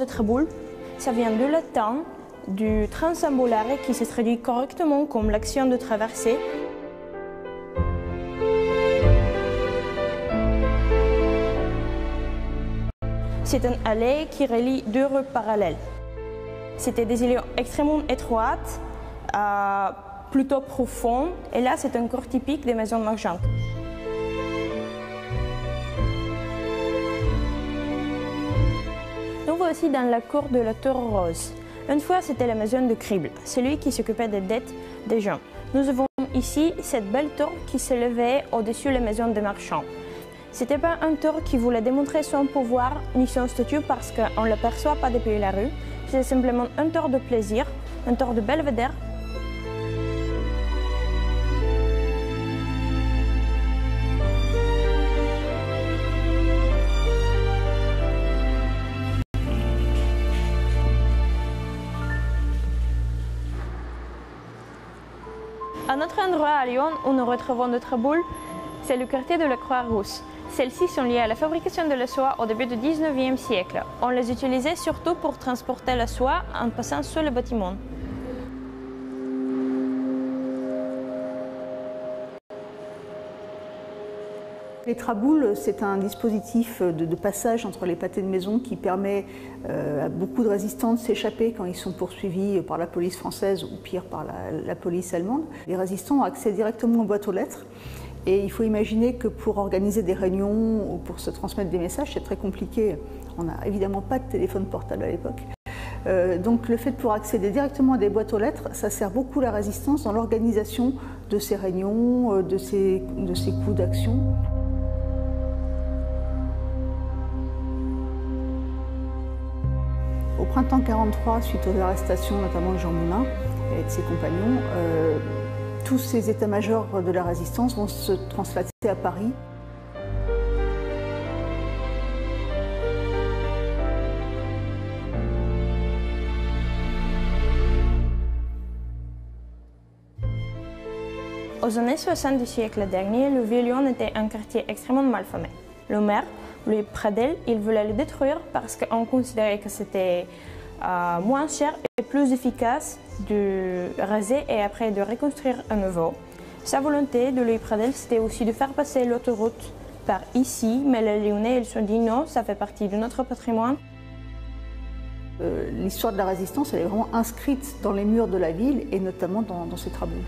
de Traboul, ça vient du latin, du transambulare qui se traduit correctement comme l'action de traverser. C'est une allée qui relie deux rues parallèles. C'était des allées extrêmement étroites, plutôt profondes, et là c'est un corps typique des maisons marchandes. Nous voici dans la cour de la Tour Rose. Une fois, c'était la maison de Crible, celui qui s'occupait des dettes des gens. Nous avons ici cette belle tour qui s'élevait au-dessus des maisons des marchands. Ce n'était pas un tour qui voulait démontrer son pouvoir ni son statut parce qu'on ne l'aperçoit pas depuis la rue. C'est simplement un tour de plaisir, un tour de belvédère. Un autre endroit à Lyon où nous retrouvons de Traboul, c'est le quartier de la Croix-Rousse. Celles-ci sont liées à la fabrication de la soie au début du 19e siècle. On les utilisait surtout pour transporter la soie en passant sous le bâtiment. Les traboules, c'est un dispositif de passage entre les pâtés de maison qui permet à beaucoup de résistants de s'échapper quand ils sont poursuivis par la police française ou pire par la police allemande. Les résistants ont accès directement aux boîtes aux lettres et il faut imaginer que pour organiser des réunions ou pour se transmettre des messages, c'est très compliqué. On n'a évidemment pas de téléphone portable à l'époque. Donc le fait de pouvoir accéder directement à des boîtes aux lettres, ça sert beaucoup la résistance dans l'organisation de ces réunions, de ces coups d'action. Au printemps 1943, suite aux arrestations notamment de Jean Moulin et de ses compagnons, tous ces états-majors de la résistance vont se translater à Paris. Aux années 60 du siècle dernier, le Vieux-Lyon était un quartier extrêmement malfamé. Le maire, Louis Pradel, il voulait le détruire parce qu'on considérait que c'était moins cher et plus efficace de raser et après de reconstruire à nouveau. Sa volonté de Louis Pradel, c'était aussi de faire passer l'autoroute par ici, mais les Lyonnais, ils se sont dit non, ça fait partie de notre patrimoine. L'histoire de la résistance, elle est vraiment inscrite dans les murs de la ville et notamment dans ces traboules.